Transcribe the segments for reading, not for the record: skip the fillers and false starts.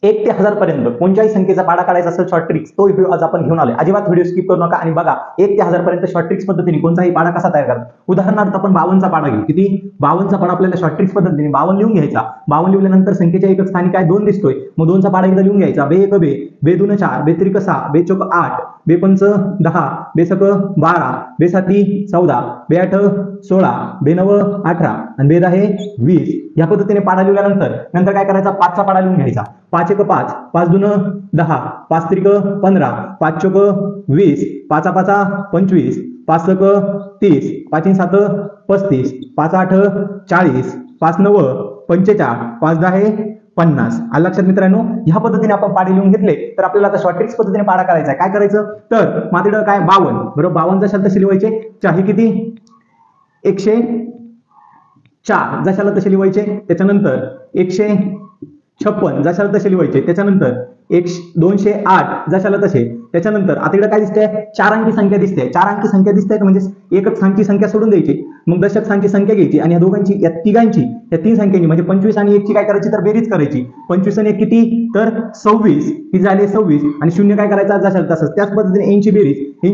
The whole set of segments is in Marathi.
1 ते 1000 पर्यंत कोणत्याही संख्येचा पाडा काढायचा असेल शॉर्ट ट्रिक्स, तो व्हिडिओ आज आपण घेऊन आलोय. अजिबात व्हिडिओ स्किप करू नका आणि बघा 1 ते 1000 पर्यंत शॉर्ट ट्रिक्स पद्धतीने कोणताही पाडा कसा तयार करायचा. उदाहरणार्थ आपण 52 चा पाडा घेऊ. किती 52 चा पाडा आपल्याला शॉर्ट ट्रिक्स पद्धतीने 52 लिहून घ्यायचा. 52 लिहिल्यानंतर संख्येच्या एकक स्थानी काय 2 दिसतोय, मग 2 चा पाडा एकदा लिहून घ्यायचा. बे 1 बे, बे 2 4, बे 3 6, बे 4 8, बे 5 10, बे 6 12, बे 7 14, बे 8 16, बे 9 18 आणि बे 10 20. या पद्धतीने पाडा लिहिल्यानंतर नंतर काय करायचा, 5 चा पाडा लिहून घ्यायचा. 5 1 5, 5 2 10, 5 3 15, 5 4 20, 5 5 25, 5 6 30, 5 7 35, 5 8 40, 5 9 45, 5 10 50. आलं लक्षात मित्रांनो. ह्या पद्धतीने आपण पाडे लिहून घेतले तर आपल्याला आता शॉर्ट ट्रिक्स पद्धतीने पाडा करायचा आहे. काय करायचं तर माझ्याकडे काय 52 बरोबर 52 जशाला तसे लिहायचे. चाही किती 104 जशाला तसे लिहायचे. त्याच्यानंतर 156 जशाला तसे लिहायचे. त्याच्यानंतर 208 जशाला तसे. त्याच्यानंतर आता इकडे काय दिसतंय, 4 अंकी संख्या दिसते. 4 अंकी संख्या दिसते म्हणजे एकच स्थानची संख्या सोडून द्यायची, मग दशक स्थानची संख्या घ्यायची आणि या दोघांची या तिघांची या 3 संख्यांची म्हणजे 25 आणि 1 ची काय करायची तर बेरीज करायची. 25 आणि 1 किती तर 26, किती झाले 26 आणि 0 काय करायचा जशाला तसंच. त्याच पद्धतीने यांची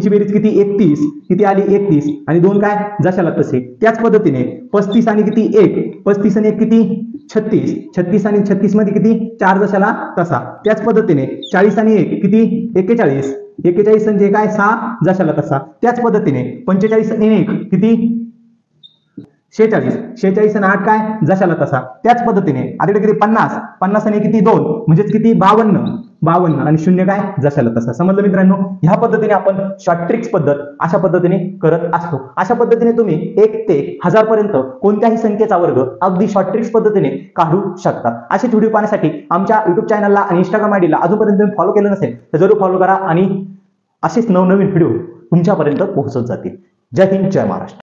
बेरीज किती 31, किती आली 31 आणि 2 काय जशाला तसे. त्याच पद्धतीने 35 आणि किती 1, 35 आणि 1 किती 36, 36 आणि 36 मध्ये किती 4 जशाला तसा. त्याच पद्धतीने 40 आणि 1 किती 41, 41 म्हणजे काय 6 जशाला तसा. त्याच पद्धतीने 45 आणि 1 किती 46, 46 आणि 8 काय जशाला तसा. त्याच पद्धतीने आता किती 50, 50 आणि किती 2 म्हणजेच किती 52 आणि 0 काय जशाला तसा. समजलं मित्रांनो. ह्या पद्धतीने आपण शॉर्ट ट्रिक्स पद्धत अशा पद्धतीने करत असतो. अशा पद्धतीने तुम्ही 1 ते 1000 पर्यंत कोणत्याही संख्येचा वर्ग अगदी शॉर्ट ट्रिक्स पद्धतीने काढू शकता. असे व्हिडिओ पाहण्यासाठी आमच्या YouTube चॅनलला आणि Instagram आयडीला अजूनपर्यंत तुम्ही फॉलो केलं नसेल तर जरूर फॉलो करा आणि असेच नवनवीन व्हिडिओ तुमच्यापर्यंत पोहोचत जातील. जय हिंद, जय महाराष्ट्र.